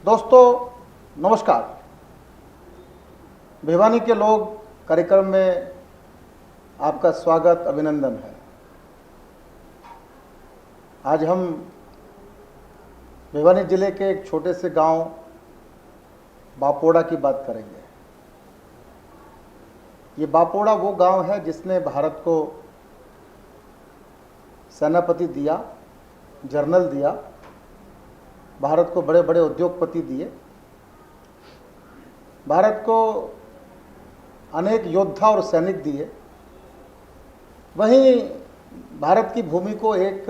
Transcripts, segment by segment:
दोस्तों नमस्कार। भिवानी के लोग कार्यक्रम में आपका स्वागत अभिनंदन है। आज हम भिवानी जिले के एक छोटे से गांव बापोड़ा की बात करेंगे। ये बापोड़ा वो गांव है जिसने भारत को सेनापति दिया, जर्नल दिया, भारत को बड़े बड़े उद्योगपति दिए, भारत को अनेक योद्धा और सैनिक दिए। वहीं भारत की भूमि को एक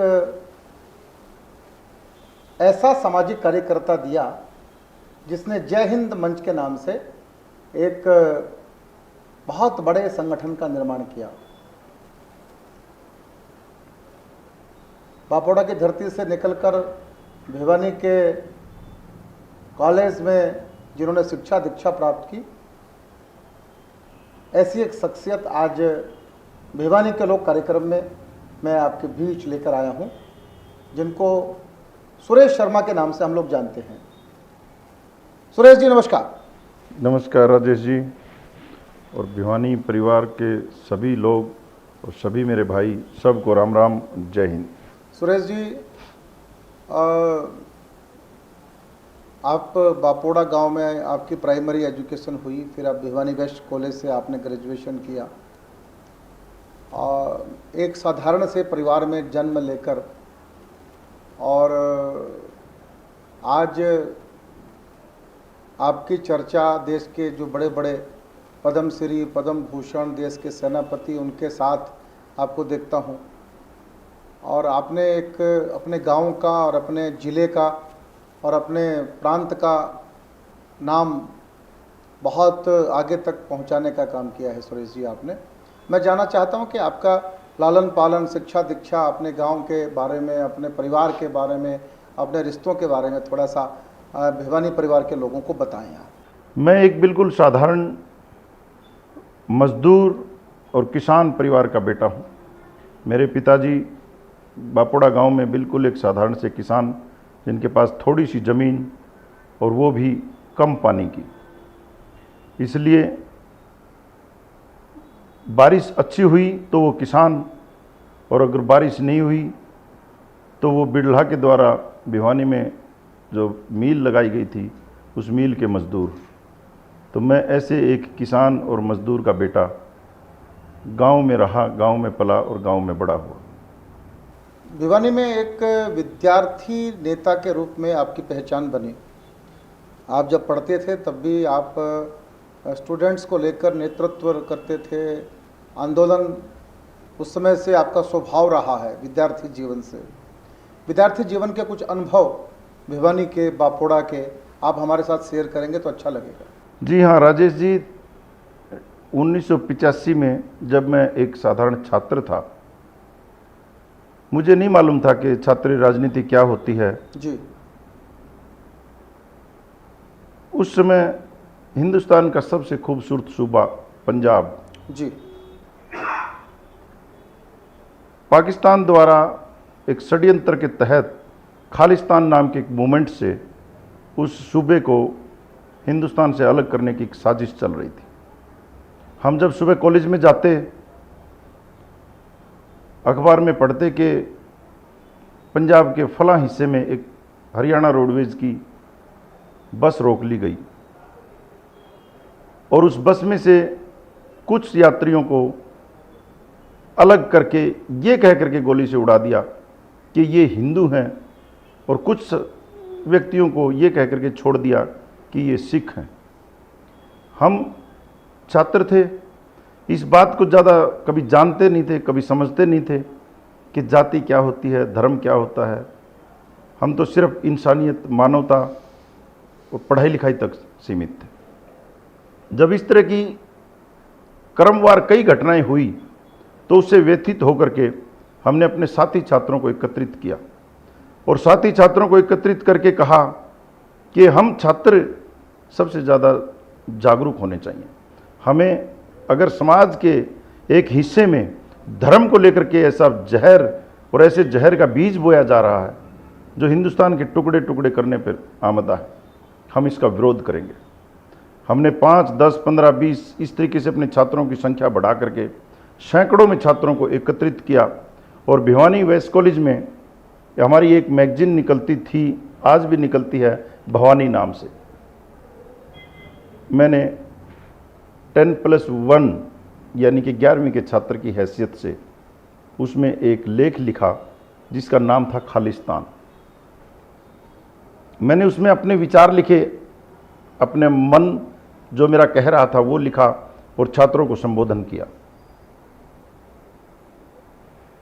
ऐसा सामाजिक कार्यकर्ता दिया जिसने जय हिंद मंच के नाम से एक बहुत बड़े संगठन का निर्माण किया। बापोड़ा की धरती से निकलकर भिवानी के कॉलेज में जिन्होंने शिक्षा दीक्षा प्राप्त की, ऐसी एक शख्सियत आज भिवानी के लोग कार्यक्रम में मैं आपके बीच लेकर आया हूं, जिनको सुरेश शर्मा के नाम से हम लोग जानते हैं। सुरेश जी नमस्कार। नमस्कार राजेश जी और भिवानी परिवार के सभी लोग और सभी मेरे भाई सबको राम राम, जय हिंद। सुरेश जी, आप बापोड़ा गांव में आपकी प्राइमरी एजुकेशन हुई, फिर आप भिवानी वेस्ट कॉलेज से आपने ग्रेजुएशन किया और एक साधारण से परिवार में जन्म लेकर और आज आपकी चर्चा देश के जो बड़े बड़े पद्म श्री, पद्म भूषण, देश के सेनापति, उनके साथ आपको देखता हूँ और आपने एक अपने गांव का और अपने ज़िले का और अपने प्रांत का नाम बहुत आगे तक पहुंचाने का काम किया है सुरेश जी आपने। मैं जानना चाहता हूं कि आपका लालन पालन, शिक्षा दीक्षा, अपने गांव के बारे में, अपने परिवार के बारे में, अपने रिश्तों के बारे में थोड़ा सा भिवानी परिवार के लोगों को बताएं आप। मैं एक बिल्कुल साधारण मजदूर और किसान परिवार का बेटा हूं। मेरे पिताजी बापोड़ा गांव में बिल्कुल एक साधारण से किसान, जिनके पास थोड़ी सी ज़मीन और वो भी कम पानी की। इसलिए बारिश अच्छी हुई तो वो किसान, और अगर बारिश नहीं हुई तो वो बिड़ला के द्वारा भिवानी में जो मील लगाई गई थी उस मील के मज़दूर। तो मैं ऐसे एक किसान और मज़दूर का बेटा गांव में रहा, गांव में पला और गांव में बड़ा हुआ। भिवानी में एक विद्यार्थी नेता के रूप में आपकी पहचान बनी। आप जब पढ़ते थे तब भी आप स्टूडेंट्स को लेकर नेतृत्व करते थे, आंदोलन उस समय से आपका स्वभाव रहा है विद्यार्थी जीवन से। विद्यार्थी जीवन के कुछ अनुभव भिवानी के, बापोड़ा के आप हमारे साथ शेयर करेंगे तो अच्छा लगेगा। जी हाँ राजेश जी, 1985 में जब मैं एक साधारण छात्र था, मुझे नहीं मालूम था कि छात्र राजनीति क्या होती है जी। उस समय हिंदुस्तान का सबसे खूबसूरत सूबा पंजाब जी, पाकिस्तान द्वारा एक षड्यंत्र के तहत खालिस्तान नाम के एक मूवमेंट से उस सूबे को हिंदुस्तान से अलग करने की एक साजिश चल रही थी। हम जब सुबह कॉलेज में जाते, अखबार में पढ़ते कि पंजाब के फला हिस्से में एक हरियाणा रोडवेज की बस रोक ली गई और उस बस में से कुछ यात्रियों को अलग करके ये कह करके गोली से उड़ा दिया कि ये हिंदू हैं, और कुछ व्यक्तियों को ये कह करके छोड़ दिया कि ये सिख हैं। हम छात्र थे, इस बात को ज़्यादा कभी जानते नहीं थे, कभी समझते नहीं थे कि जाति क्या होती है, धर्म क्या होता है। हम तो सिर्फ इंसानियत, मानवता और पढ़ाई लिखाई तक सीमित थे। जब इस तरह की क्रमवार कई घटनाएं हुई तो उससे व्यथित होकर के हमने अपने साथी छात्रों को एकत्रित किया और साथी छात्रों को एकत्रित करके कहा कि हम छात्र सबसे ज़्यादा जागरूक होने चाहिए। हमें अगर समाज के एक हिस्से में धर्म को लेकर के ऐसा जहर और ऐसे जहर का बीज बोया जा रहा है जो हिंदुस्तान के टुकड़े टुकड़े करने पर आमदा है, हम इसका विरोध करेंगे। हमने 5, 10, 15, 20 इस तरीके से अपने छात्रों की संख्या बढ़ा करके सैकड़ों में छात्रों को एकत्रित किया और भिवानी वेस्ट कॉलेज में हमारी एक मैगजीन निकलती थी, आज भी निकलती है, भवानी नाम से। मैंने 10+1 यानी कि 11वीं के छात्र की हैसियत से उसमें एक लेख लिखा जिसका नाम था खालिस्तान। मैंने उसमें अपने विचार लिखे, अपने मन जो मेरा कह रहा था वो लिखा और छात्रों को संबोधन किया।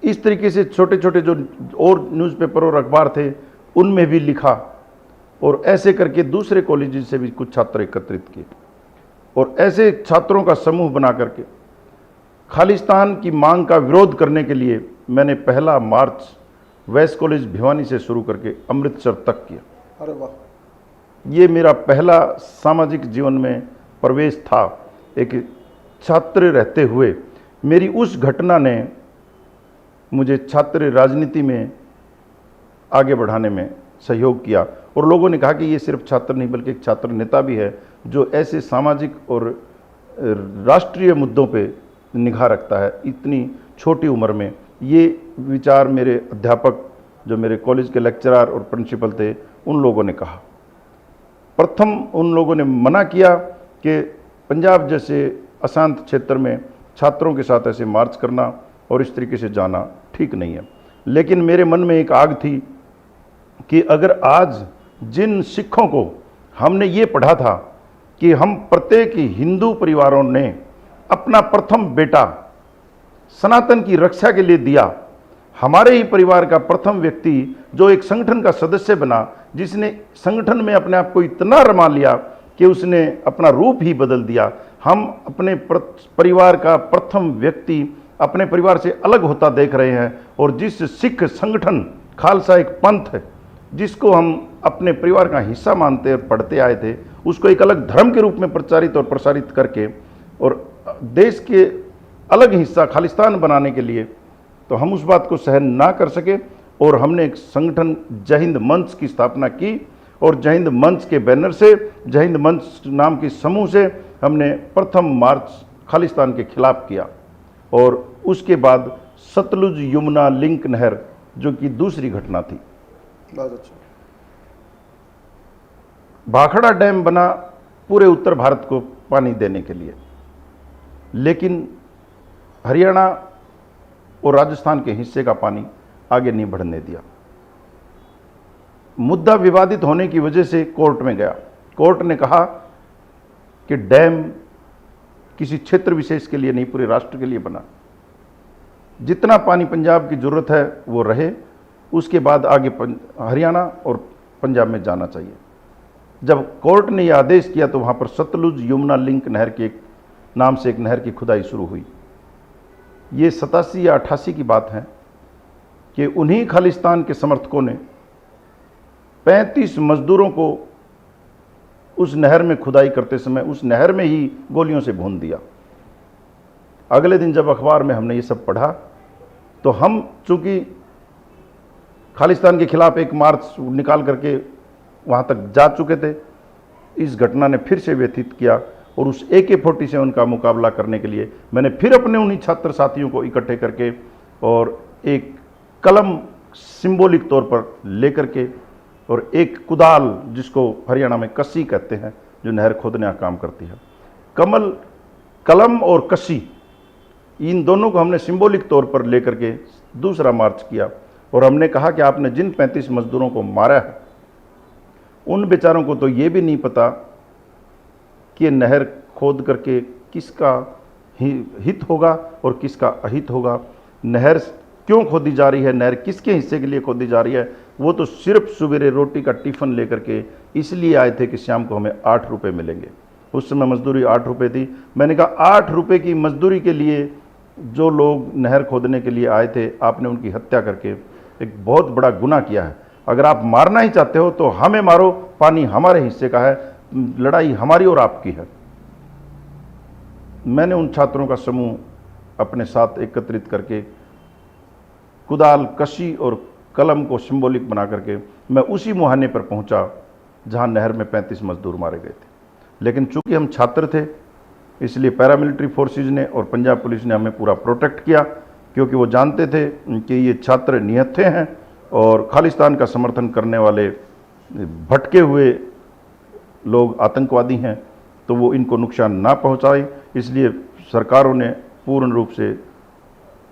इस तरीके से छोटे छोटे जो और न्यूज़पेपर और अखबार थे उनमें भी लिखा और ऐसे करके दूसरे कॉलेज से भी कुछ छात्र एकत्रित किए और ऐसे छात्रों का समूह बना करके खालिस्तान की मांग का विरोध करने के लिए मैंने पहला मार्च वेस्ट कॉलेज भिवानी से शुरू करके अमृतसर तक किया। अरे वाह! ये मेरा पहला सामाजिक जीवन में प्रवेश था। एक छात्र रहते हुए मेरी उस घटना ने मुझे छात्र राजनीति में आगे बढ़ाने में सहयोग किया और लोगों ने कहा कि ये सिर्फ छात्र नहीं बल्कि एक छात्र नेता भी है जो ऐसे सामाजिक और राष्ट्रीय मुद्दों पे निगाह रखता है इतनी छोटी उम्र में। ये विचार मेरे अध्यापक जो मेरे कॉलेज के लेक्चरर और प्रिंसिपल थे उन लोगों ने कहा। प्रथम उन लोगों ने मना किया कि पंजाब जैसे अशांत क्षेत्र में छात्रों के साथ ऐसे मार्च करना और इस तरीके से जाना ठीक नहीं है। लेकिन मेरे मन में एक आग थी कि अगर आज जिन सिखों को हमने ये पढ़ा था कि हम प्रत्येक हिंदू परिवारों ने अपना प्रथम बेटा सनातन की रक्षा के लिए दिया, हमारे ही परिवार का प्रथम व्यक्ति जो एक संगठन का सदस्य बना, जिसने संगठन में अपने आप को इतना रमा लिया कि उसने अपना रूप ही बदल दिया, हम अपने परिवार का प्रथम व्यक्ति अपने परिवार से अलग होता देख रहे हैं और जिस सिख संगठन खालसा एक पंथ है जिसको हम अपने परिवार का हिस्सा मानते और पढ़ते आए थे उसको एक अलग धर्म के रूप में प्रचारित और प्रसारित करके और देश के अलग हिस्सा खालिस्तान बनाने के लिए, तो हम उस बात को सहन ना कर सके और हमने एक संगठन जय हिंद मंच की स्थापना की और जय हिंद मंच के बैनर से, जय हिंद मंच नाम के समूह से हमने प्रथम मार्च खालिस्तान के खिलाफ किया। और उसके बाद सतलुज यमुना लिंक नहर जो कि दूसरी घटना थी। बहुत अच्छा। भाखड़ा डैम बना पूरे उत्तर भारत को पानी देने के लिए, लेकिन हरियाणा और राजस्थान के हिस्से का पानी आगे नहीं बढ़ने दिया। मुद्दा विवादित होने की वजह से कोर्ट में गया। कोर्ट ने कहा कि डैम किसी क्षेत्र विशेष के लिए नहीं पूरे राष्ट्र के लिए बना, जितना पानी पंजाब की जरूरत है वो रहे, उसके बाद आगे हरियाणा और पंजाब में जाना चाहिए। जब कोर्ट ने यह आदेश किया तो वहाँ पर सतलुज यमुना लिंक नहर के नाम से एक नहर की खुदाई शुरू हुई। ये 87 या 88 की बात है कि उन्हीं खालिस्तान के समर्थकों ने 35 मजदूरों को उस नहर में खुदाई करते समय उस नहर में ही गोलियों से भून दिया। अगले दिन जब अखबार में हमने ये सब पढ़ा तो हम चूंकि खालिस्तान के खिलाफ एक मार्च निकाल करके वहाँ तक जा चुके थे, इस घटना ने फिर से व्यथित किया और उस AK-47 का मुकाबला करने के लिए मैंने फिर अपने उन्हीं छात्र साथियों को इकट्ठे करके और एक कलम सिंबॉलिक तौर पर लेकर के और एक कुदाल जिसको हरियाणा में कस्सी कहते हैं जो नहर खोदने का काम करती है, कलम और कस्सी, इन दोनों को हमने सिंबॉलिक तौर पर लेकर के दूसरा मार्च किया और हमने कहा कि आपने जिन 35 मजदूरों को मारा है उन बेचारों को तो ये भी नहीं पता कि नहर खोद करके किसका हित होगा और किसका अहित होगा, नहर क्यों खोदी जा रही है, नहर किसके हिस्से के लिए खोदी जा रही है। वो तो सिर्फ सवेरे रोटी का टिफ़िन लेकर के इसलिए आए थे कि शाम को हमें 8 रुपये मिलेंगे। उस समय मजदूरी 8 रुपये थी। मैंने कहा 8 रुपये की मजदूरी के लिए जो लोग नहर खोदने के लिए आए थे आपने उनकी हत्या करके एक बहुत बड़ा गुनाह किया है। अगर आप मारना ही चाहते हो तो हमें मारो, पानी हमारे हिस्से का है, लड़ाई हमारी और आपकी है। मैंने उन छात्रों का समूह अपने साथ एकत्रित करके कुदाल, कशी और कलम को सिंबॉलिक बना करके मैं उसी मुहाने पर पहुंचा जहां नहर में 35 मजदूर मारे गए थे। लेकिन चूंकि हम छात्र थे, इसलिए पैरामिलिट्री फोर्सेज ने और पंजाब पुलिस ने हमें पूरा प्रोटेक्ट किया, क्योंकि वो जानते थे कि ये छात्र निहत्थे हैं और खालिस्तान का समर्थन करने वाले भटके हुए लोग आतंकवादी हैं, तो वो इनको नुकसान ना पहुंचाए। इसलिए सरकारों ने पूर्ण रूप से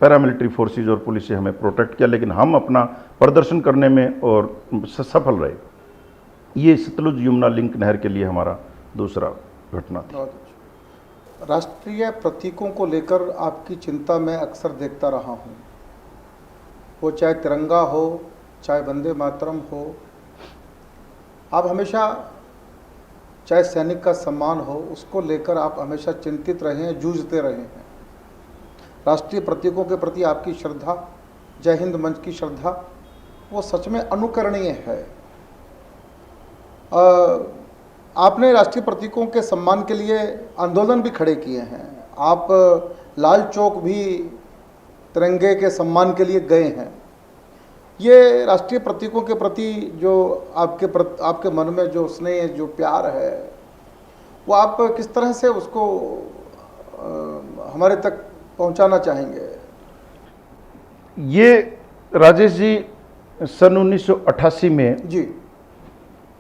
पैरामिलिट्री फोर्सेज और पुलिस से हमें प्रोटेक्ट किया, लेकिन हम अपना प्रदर्शन करने में और सफल रहे। ये सतलुज यमुना लिंक नहर के लिए हमारा दूसरा घटना थी। बहुत अच्छा। राष्ट्रीय प्रतीकों को लेकर आपकी चिंता मैं अक्सर देखता रहा हूँ, वो चाहे तिरंगा हो चाहे वंदे मातरम हो, आप हमेशा, चाहे सैनिक का सम्मान हो, उसको लेकर आप हमेशा चिंतित रहे हैं, जूझते रहे हैं। राष्ट्रीय प्रतीकों के प्रति आपकी श्रद्धा, जय हिंद मंच की श्रद्धा, वो सच में अनुकरणीय है। आपने राष्ट्रीय प्रतीकों के सम्मान के लिए आंदोलन भी खड़े किए हैं, आप लाल चौक भी तिरंगे के सम्मान के लिए गए हैं। ये राष्ट्रीय प्रतीकों के प्रति जो आपके मन में जो स्नेह, जो प्यार है, वो आप किस तरह से उसको हमारे तक पहुंचाना चाहेंगे? ये राजेश जी, सन 1988 में जी,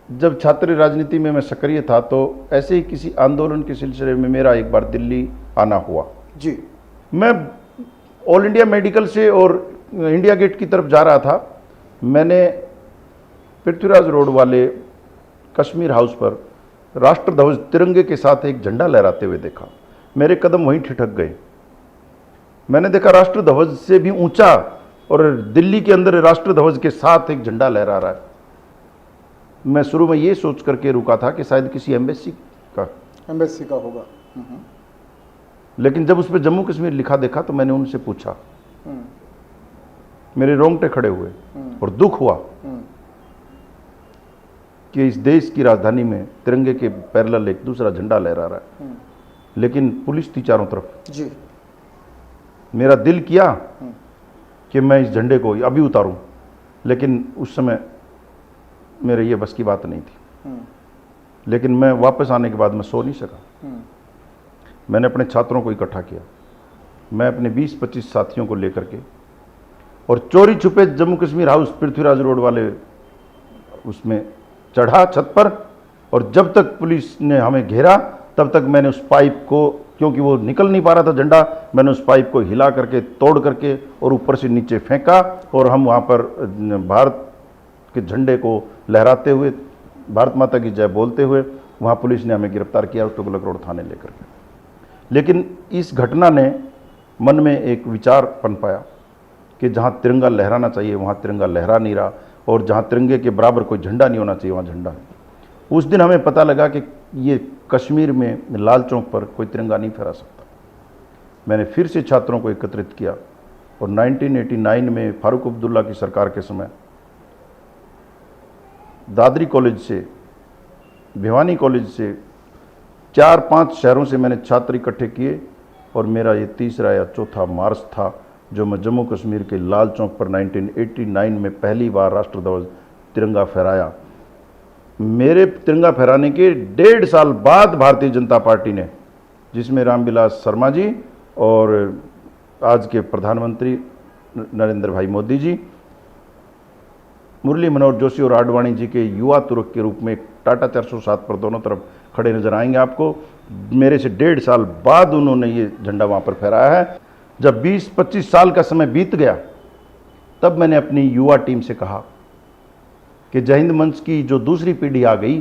जब छात्र राजनीति में मैं सक्रिय था, तो ऐसे ही किसी आंदोलन के सिलसिले में मेरा एक बार दिल्ली आना हुआ। जी, मैं ऑल इंडिया मेडिकल से और इंडिया गेट की तरफ जा रहा था। मैंने पृथ्वीराज रोड वाले कश्मीर हाउस पर राष्ट्र ध्वज तिरंगे के साथ एक झंडा लहराते हुए देखा। मेरे कदम वहीं ठिठक गए। मैंने देखा राष्ट्र ध्वज से भी ऊंचा और दिल्ली के अंदर राष्ट्र ध्वज के साथ एक झंडा लहरा रहा है। मैं शुरू में ये सोच करके रुका था कि शायद किसी एम्बेसी का होगा। लेकिन जब उस पर जम्मू कश्मीर लिखा देखा तो मैंने उनसे पूछा, मेरे रोंगटे खड़े हुए और दुख हुआ कि इस देश की राजधानी में तिरंगे के पैरेलल एक दूसरा झंडा लहरा रहा है, लेकिन पुलिस थी चारों तरफ। जी, मेरा दिल किया कि मैं इस झंडे को अभी उतारूं, लेकिन उस समय मेरे ये बस की बात नहीं थी। लेकिन मैं वापस आने के बाद मैं सो नहीं सका। मैंने अपने छात्रों को इकट्ठा किया, मैं अपने 20-25 साथियों को लेकर के, और चोरी छुपे जम्मू कश्मीर हाउस पृथ्वीराज रोड वाले उसमें चढ़ा छत पर, और जब तक पुलिस ने हमें घेरा तब तक मैंने उस पाइप को, क्योंकि वो निकल नहीं पा रहा था झंडा, मैंने उस पाइप को हिला करके, तोड़ करके और ऊपर से नीचे फेंका, और हम वहाँ पर भारत के झंडे को लहराते हुए, भारत माता की जय बोलते हुए, वहाँ पुलिस ने हमें गिरफ्तार किया और तुगलक रोड थाने लेकर गए। लेकिन इस घटना ने मन में एक विचार पनपाया कि जहाँ तिरंगा लहराना चाहिए वहाँ तिरंगा लहरा नहीं रहा, और जहाँ तिरंगे के बराबर कोई झंडा नहीं होना चाहिए वहाँ झंडा है। उस दिन हमें पता लगा कि ये कश्मीर में लाल चौक पर कोई तिरंगा नहीं फहरा सकता। मैंने फिर से छात्रों को एकत्रित किया, और 1989 में फारूक अब्दुल्ला की सरकार के समय दादरी कॉलेज से, भिवानी कॉलेज से, 4-5 शहरों से मैंने छात्र इकट्ठे किए, और मेरा ये तीसरा या चौथा मार्च था जो मैं जम्मू कश्मीर के लाल चौक पर 1989 में पहली बार राष्ट्र ध्वज तिरंगा फहराया। मेरे तिरंगा फहराने के 1.5 साल बाद भारतीय जनता पार्टी ने, जिसमें रामविलास शर्मा जी और आज के प्रधानमंत्री नरेंद्र भाई मोदी जी, मुरली मनोहर जोशी और आडवाणी जी के युवा तुर्क के रूप में टाटा 407 पर दोनों तरफ खड़े नजर आएंगे आपको, मेरे से 1.5 साल बाद उन्होंने ये झंडा वहाँ पर फहराया है। जब 20-25 साल का समय बीत गया, तब मैंने अपनी युवा टीम से कहा कि जय हिंद मंच की जो दूसरी पीढ़ी आ गई,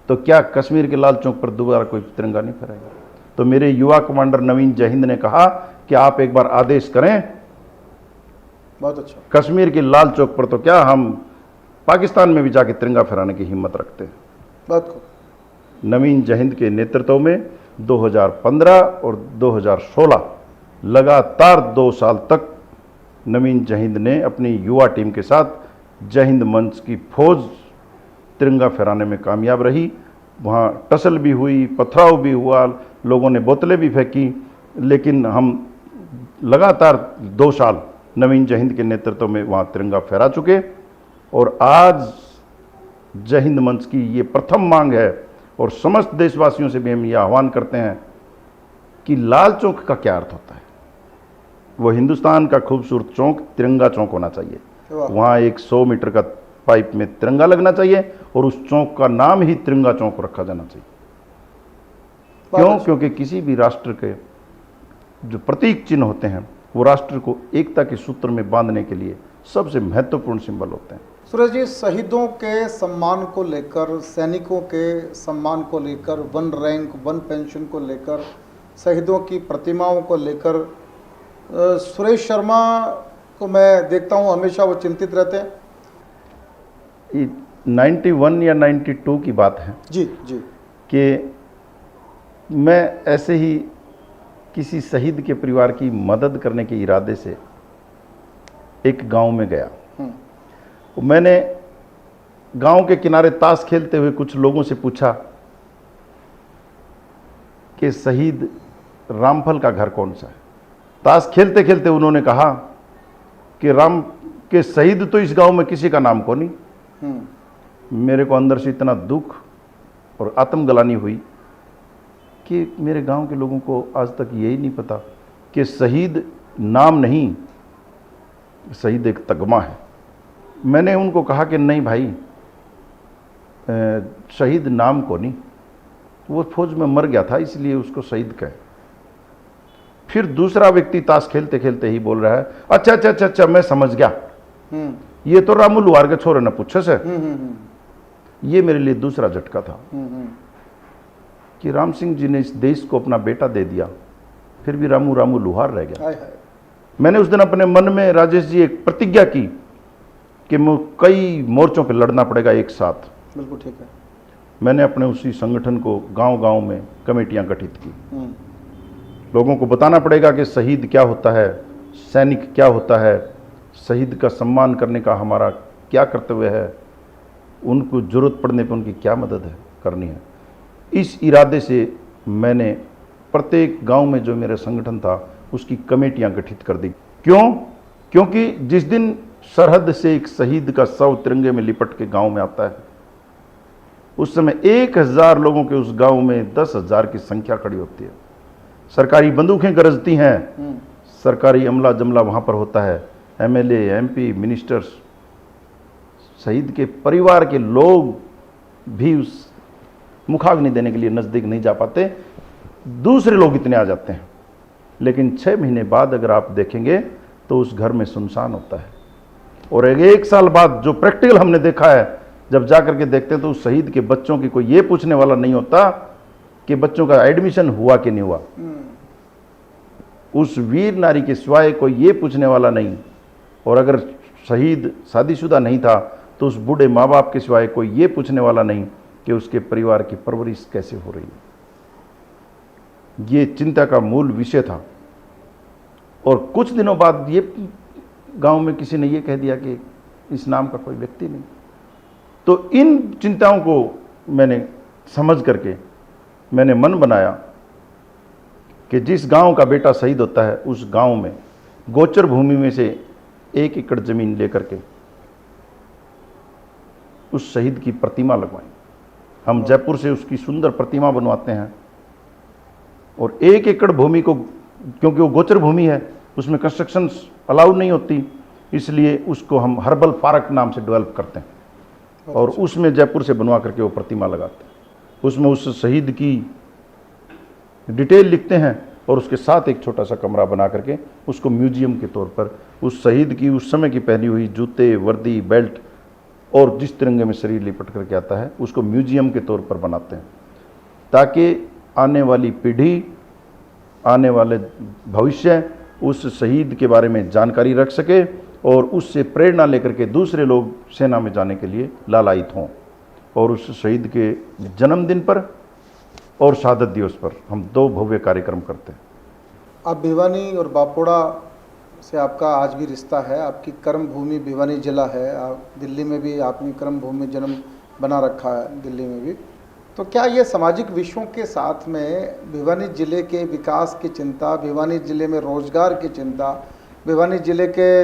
तो क्या कश्मीर के लाल चौक पर दोबारा कोई तिरंगा नहीं फहराएगा? तो मेरे युवा कमांडर नवीन जय हिंद ने कहा कि आप एक बार आदेश करें। बहुत अच्छा। कश्मीर के लाल चौक पर तो क्या, हम पाकिस्तान में भी जाके तिरंगा फहराने की हिम्मत रखते हैं। बहुत खूब। नवीन जय हिंद के नेतृत्व में 2015 और 2016 लगातार 2 साल तक नवीन जय हिंद ने अपनी युवा टीम के साथ जय हिंद मंच की फौज तिरंगा फहराने में कामयाब रही। वहाँ टसल भी हुई, पथराव भी हुआ, लोगों ने बोतलें भी फेंकी, लेकिन हम लगातार 2 साल नवीन जय हिंद के नेतृत्व में वहाँ तिरंगा फहरा चुके। और आज जय हिंद मंच की ये प्रथम मांग है और समस्त देशवासियों से भी हम ये आह्वान करते हैं कि लाल चौक का क्या अर्थ होता है। वो हिंदुस्तान का खूबसूरत चौक तिरंगा चौक होना चाहिए। वहाँ एक 100 मीटर का पाइप में तिरंगा लगना चाहिए और उस चौक का नाम ही तिरंगा चौक रखा जाना चाहिए। क्यों? क्योंकि किसी भी राष्ट्र के जो प्रतीक चिन्ह होते हैं वो राष्ट्र को एकता के सूत्र में बांधने के लिए सबसे महत्वपूर्ण सिंबल होते हैं। सुरेश जी, शहीदों के सम्मान को लेकर, सैनिकों के सम्मान को लेकर, वन रैंक, वन पेंशन को लेकर, शहीदों की प्रतिमाओं को लेकर सुरेश शर्मा को मैं देखता हूं हमेशा वो चिंतित रहते हैं। 91 या 92 की बात है जी जी, कि मैं ऐसे ही किसी शहीद के परिवार की मदद करने के इरादे से एक गांव में गया। मैंने गांव के किनारे ताश खेलते हुए कुछ लोगों से पूछा कि शहीद रामफल का घर कौन सा है। ताश खेलते खेलते उन्होंने कहा कि राम के शहीद तो इस गांव में किसी का नाम को नहीं। मेरे को अंदर से इतना दुख और आत्मग्लानि हुई कि मेरे गांव के लोगों को आज तक यही नहीं पता कि शहीद नाम नहीं, शहीद एक तगमा है। मैंने उनको कहा कि नहीं भाई, शहीद नाम को नहीं, वो फौज में मर गया था इसलिए उसको शहीद कहे। फिर दूसरा व्यक्ति ताश खेलते खेलते ही बोल रहा है, अच्छा अच्छा अच्छा अच्छा मैं समझ गया, ये तो रामू लुहार के छोरे ने पूछे से। ये मेरे लिए दूसरा झटका था कि राम सिंह जी ने इस देश को अपना बेटा दे दिया, फिर भी रामू रामू लुहार रह गया। मैंने उस दिन अपने मन में राजेश जी एक प्रतिज्ञा की कि कई मोर्चों पर लड़ना पड़ेगा एक साथ। बिल्कुल ठीक है। मैंने अपने उसी संगठन को गांव-गांव में कमेटियां गठित की। लोगों को बताना पड़ेगा कि शहीद क्या होता है, सैनिक क्या होता है, शहीद का सम्मान करने का हमारा क्या कर्तव्य है, उनको जरूरत पड़ने पर उनकी क्या मदद है करनी है। इस इरादे से मैंने प्रत्येक गांव में जो मेरा संगठन था उसकी कमेटियां गठित कर दी। क्यों? क्योंकि जिस दिन सरहद से एक शहीद का शव तिरंगे में लिपट के गांव में आता है, उस समय 1000 लोगों के उस गांव में 10,000 की संख्या खड़ी होती है। सरकारी बंदूकें गरजती हैं, सरकारी अमला जमला वहां पर होता है, एमएलए, एमपी, मिनिस्टर्स, शहीद के परिवार के लोग भी उस मुखाग्नि देने के लिए नज़दीक नहीं जा पाते। दूसरे लोग इतने आ जाते हैं, लेकिन 6 महीने बाद अगर आप देखेंगे तो उस घर में सुनसान होता है। और 1 साल बाद जो प्रैक्टिकल हमने देखा है, जब जा करके देखते हैं तो उस शहीद के बच्चों की कोई ये पूछने वाला नहीं होता कि बच्चों का एडमिशन हुआ कि नहीं हुआ। उस वीर नारी के सिवाय कोई ये पूछने वाला नहीं। और अगर शहीद शादीशुदा नहीं था तो उस बूढ़े माँ बाप के सिवाय कोई ये पूछने वाला नहीं कि उसके परिवार की परवरिश कैसे हो रही है। ये चिंता का मूल विषय था। और कुछ दिनों बाद ये गांव में किसी ने ये कह दिया कि इस नाम का कोई व्यक्ति नहीं। तो इन चिंताओं को मैंने समझ करके मैंने मन बनाया कि जिस गांव का बेटा शहीद होता है उस गांव में गोचर भूमि में से 1 एकड़ जमीन लेकर के उस शहीद की प्रतिमा लगवाएं। हम जयपुर से उसकी सुंदर प्रतिमा बनवाते हैं और 1 एकड़ भूमि को, क्योंकि वो गोचर भूमि है, उसमें कंस्ट्रक्शन अलाउड नहीं होती, इसलिए उसको हम हर्बल पार्क नाम से डेवलप करते हैं और उसमें जयपुर से बनवा करके वो प्रतिमा लगाते हैं। उसमें उस शहीद की डिटेल लिखते हैं और उसके साथ एक छोटा सा कमरा बना करके उसको म्यूजियम के तौर पर उस शहीद की उस समय की पहनी हुई जूते, वर्दी, बेल्ट और जिस तिरंगे में शरीर लिपट करके आता है उसको म्यूजियम के तौर पर बनाते हैं, ताकि आने वाली पीढ़ी, आने वाले भविष्य उस शहीद के बारे में जानकारी रख सके और उससे प्रेरणा लेकर के दूसरे लोग सेना में जाने के लिए लालायित हों। और उस शहीद के जन्मदिन पर और शहादत दिवस पर हम 2 भव्य कार्यक्रम करते हैं। आप भिवानी और बापोड़ा से आपका आज भी रिश्ता है, आपकी कर्म भूमि भिवानी जिला है, आप दिल्ली में भी आपने कर्म भूमि जन्म बना रखा है, दिल्ली में भी। तो क्या ये सामाजिक विषयों के साथ में भिवानी जिले के विकास की चिंता, भिवानी जिले में रोजगार की चिंता, भिवानी जिले के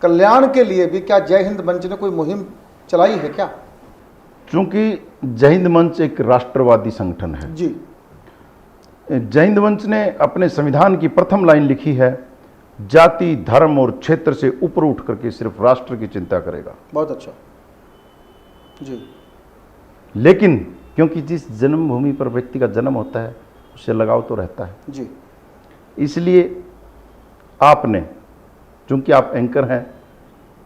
कल्याण के लिए भी क्या जय हिंद मंच ने कोई मुहिम चलाई है क्या? चूंकि जय हिंद मंच एक राष्ट्रवादी संगठन है, जी, जय हिंद मंच ने अपने संविधान की प्रथम लाइन लिखी है, जाति धर्म और क्षेत्र से ऊपर उठ करके सिर्फ राष्ट्र की चिंता करेगा। बहुत अच्छा जी। लेकिन क्योंकि जिस जन्मभूमि पर व्यक्ति का जन्म होता है उससे लगाव तो रहता है जी, इसलिए आपने, चूंकि आप एंकर हैं,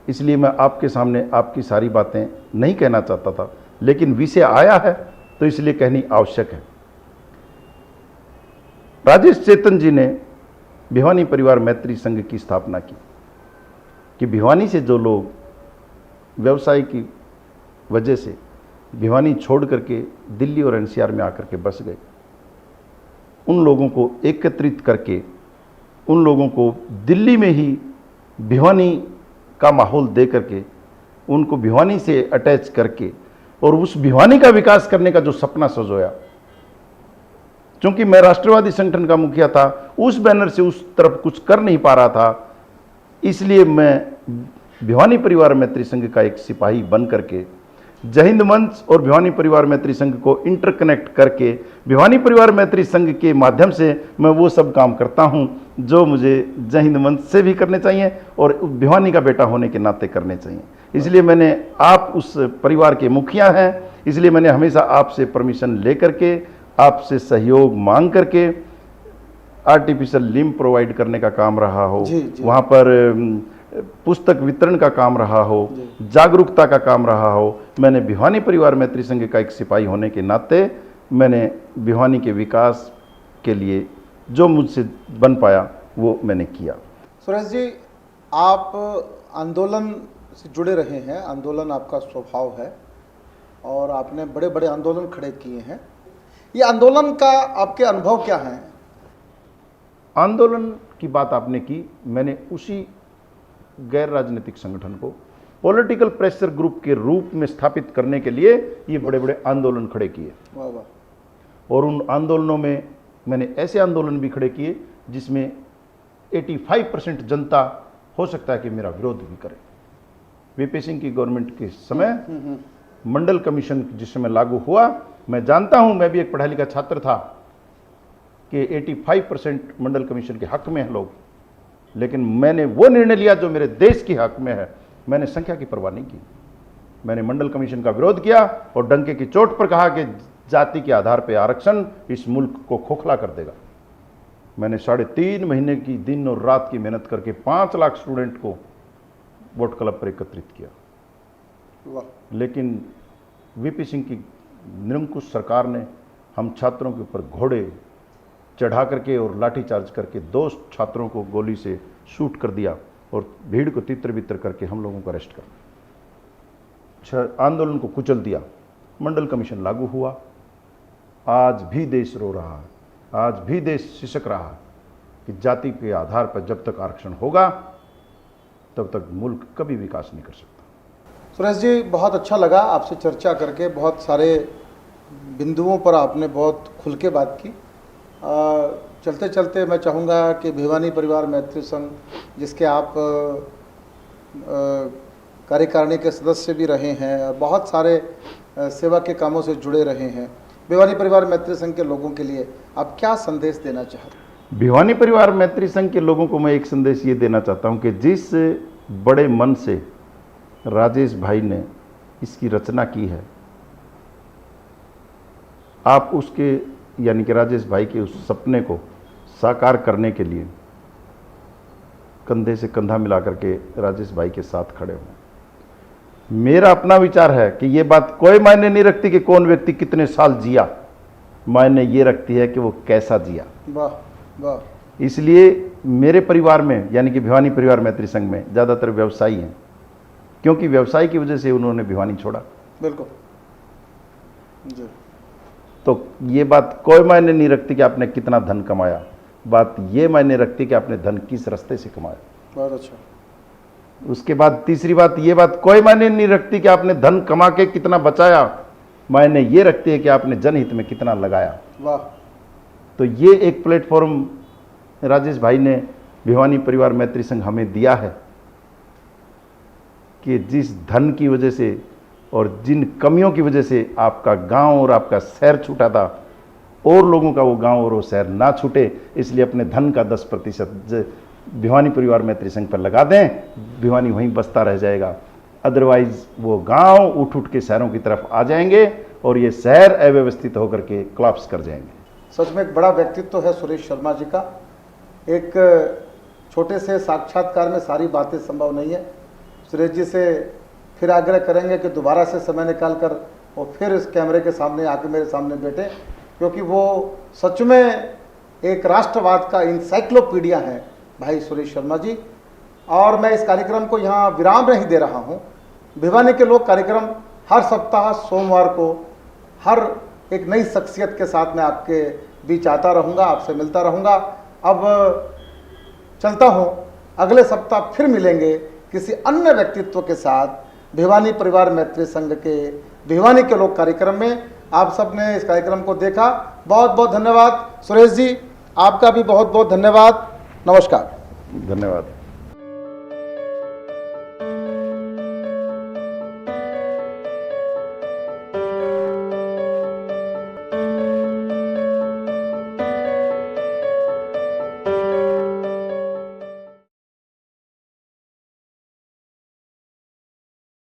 इसलिए मैं आपके सामने आपकी सारी बातें नहीं कहना चाहता था, लेकिन विषय आया है तो इसलिए कहनी आवश्यक है। राजेश चेतन जी ने भिवानी परिवार मैत्री संघ की स्थापना की कि भिवानी से जो लोग व्यवसाय की वजह से भिवानी छोड़ करके दिल्ली और एनसीआर में आकर के बस गए, उन लोगों को एकत्रित करके उन लोगों को दिल्ली में ही भिवानी का माहौल दे करके उनको भिवानी से अटैच करके और उस भिवानी का विकास करने का जो सपना सजोया, क्योंकि मैं राष्ट्रवादी संगठन का मुखिया था, उस बैनर से उस तरफ कुछ कर नहीं पा रहा था, इसलिए मैं भिवानी परिवार मैत्री संघ का एक सिपाही बन करके जय हिंद मंच और भिवानी परिवार मैत्री संघ को इंटरकनेक्ट करके भिवानी परिवार मैत्री संघ के माध्यम से मैं वो सब काम करता हूं जो मुझे जय हिंद मंच से भी करने चाहिए और भिवानी का बेटा होने के नाते करने चाहिए। इसलिए मैंने, आप उस परिवार के मुखिया हैं, इसलिए मैंने हमेशा आपसे परमिशन लेकर के, आपसे सहयोग मांग करके आर्टिफिशियल लिम्ब प्रोवाइड करने का काम रहा हो, वहाँ पर पुस्तक वितरण का काम रहा हो, जागरूकता का काम रहा हो, मैंने भिवानी परिवार मैत्री संघ का एक सिपाही होने के नाते मैंने भिवानी के विकास के लिए जो मुझसे बन पाया वो मैंने किया। सुरेश जी, आप आंदोलन से जुड़े रहे हैं, आंदोलन आपका स्वभाव है और आपने बड़े बड़े आंदोलन खड़े किए हैं। ये आंदोलन का आपके अनुभव क्या हैं? आंदोलन की बात आपने की, मैंने उसी गैर राजनीतिक संगठन को पॉलिटिकल प्रेशर ग्रुप के रूप में स्थापित करने के लिए ये बड़े बड़े आंदोलन खड़े किए। वाह वाह। और उन आंदोलनों में मैंने ऐसे आंदोलन भी खड़े किए जिसमें 85% जनता हो सकता है कि मेरा विरोध भी करे। वीपी सिंह की गवर्नमेंट के समय मंडल कमीशन जिस समय लागू हुआ, मैं जानता हूं, मैं भी एक पढ़ा लिखा छात्र था, कि 85% मंडल कमीशन के हक में है लोग, लेकिन मैंने वो निर्णय लिया जो मेरे देश के हक में है। मैंने संख्या की परवाह नहीं की, मैंने मंडल कमीशन का विरोध किया और डंके की चोट पर कहा कि जाति के आधार पर आरक्षण इस मुल्क को खोखला कर देगा। मैंने 3.5 महीने की दिन और रात की मेहनत करके 5 लाख स्टूडेंट को वोट क्लब पर एकत्रित किया। लेकिन वीपी सिंह की निरंकुश सरकार ने हम छात्रों के ऊपर घोड़े चढ़ा करके और लाठीचार्ज करके 2 छात्रों को गोली से शूट कर दिया और भीड़ को तितर बितर करके हम लोगों को अरेस्ट कर आंदोलन को कुचल दिया। मंडल कमीशन लागू हुआ। आज भी देश रो रहा है, आज भी देश सिसक रहा है कि जाति के आधार पर जब तक आरक्षण होगा तब तक मुल्क कभी विकास नहीं कर सकता। सुरेश जी, बहुत अच्छा लगा आपसे चर्चा करके, बहुत सारे बिंदुओं पर आपने बहुत खुल के बात की। चलते चलते मैं चाहूँगा कि भिवानी परिवार मैत्री संघ, जिसके आप कार्यकारिणी के सदस्य भी रहे हैं और बहुत सारे सेवा के कामों से जुड़े रहे हैं, भिवानी परिवार मैत्री संघ के लोगों के लिए आप क्या संदेश देना चाहते हैं? भिवानी परिवार मैत्री संघ के लोगों को मैं एक संदेश ये देना चाहता हूँ कि जिस बड़े मन से राजेश भाई ने इसकी रचना की है, आप उसके, यानी कि राजेश भाई के उस सपने को साकार करने के लिए कंधे से कंधा मिला करके राजेश भाई के साथ खड़े हों। मेरा अपना विचार है कि ये बात कोई मायने नहीं रखती कि कौन व्यक्ति कितने साल जिया, मायने ये रखती है कि वो कैसा जिया। वाह वाह। इसलिए मेरे परिवार में, यानी कि भिवानी परिवार मैत्री संघ में ज़्यादातर व्यवसायी हैं, क्योंकि व्यवसाय की वजह से उन्होंने भिवानी छोड़ा। बिल्कुल जी। तो ये बात कोई मायने नहीं रखती कि आपने कितना धन कमाया, बात ये मायने रखती कि आपने धन किस रास्ते से कमाया। बहुत अच्छा। उसके बाद तीसरी बात, ये बात कोई मायने नहीं रखती कि आपने धन कमा के कितना बचाया, मायने ये रखती है कि आपने जनहित में कितना लगाया। वाह। तो ये एक प्लेटफॉर्म राजेश भाई ने भिवानी परिवार मैत्री संघ हमें दिया है कि जिस धन की वजह से और जिन कमियों की वजह से आपका गांव और आपका शहर छूटा था, और लोगों का वो गांव और वो शहर ना छूटे, इसलिए अपने धन का 10% भिवानी परिवार मैत्री संघ पर लगा दें। भिवानी वहीं बसता रह जाएगा, अदरवाइज वो गांव उठ उठ के शहरों की तरफ आ जाएंगे और ये शहर अव्यवस्थित होकर के कोलैप्स कर जाएंगे। सच में एक बड़ा व्यक्तित्व है सुरेश शर्मा जी का। एक छोटे से साक्षात्कार में सारी बातें संभव नहीं है। सुरेश जी से फिर आग्रह करेंगे कि दोबारा से समय निकाल कर और फिर इस कैमरे के सामने आके मेरे सामने बैठे, क्योंकि वो सच में एक राष्ट्रवाद का इंसाइक्लोपीडिया है भाई सुरेश शर्मा जी। और मैं इस कार्यक्रम को यहाँ विराम नहीं दे रहा हूँ। भिवानी के लोग कार्यक्रम हर सप्ताह सोमवार को हर एक नई शख्सियत के साथ मैं आपके बीच आता रहूँगा, आपसे मिलता रहूँगा। अब चलता हूँ, अगले सप्ताह फिर मिलेंगे किसी अन्य व्यक्तित्व के साथ भिवानी परिवार मैत्री संघ के भिवानी के लोग कार्यक्रम में। आप सब ने इस कार्यक्रम को देखा, बहुत बहुत धन्यवाद। सुरेश जी, आपका भी बहुत बहुत धन्यवाद। नमस्कार। धन्यवाद।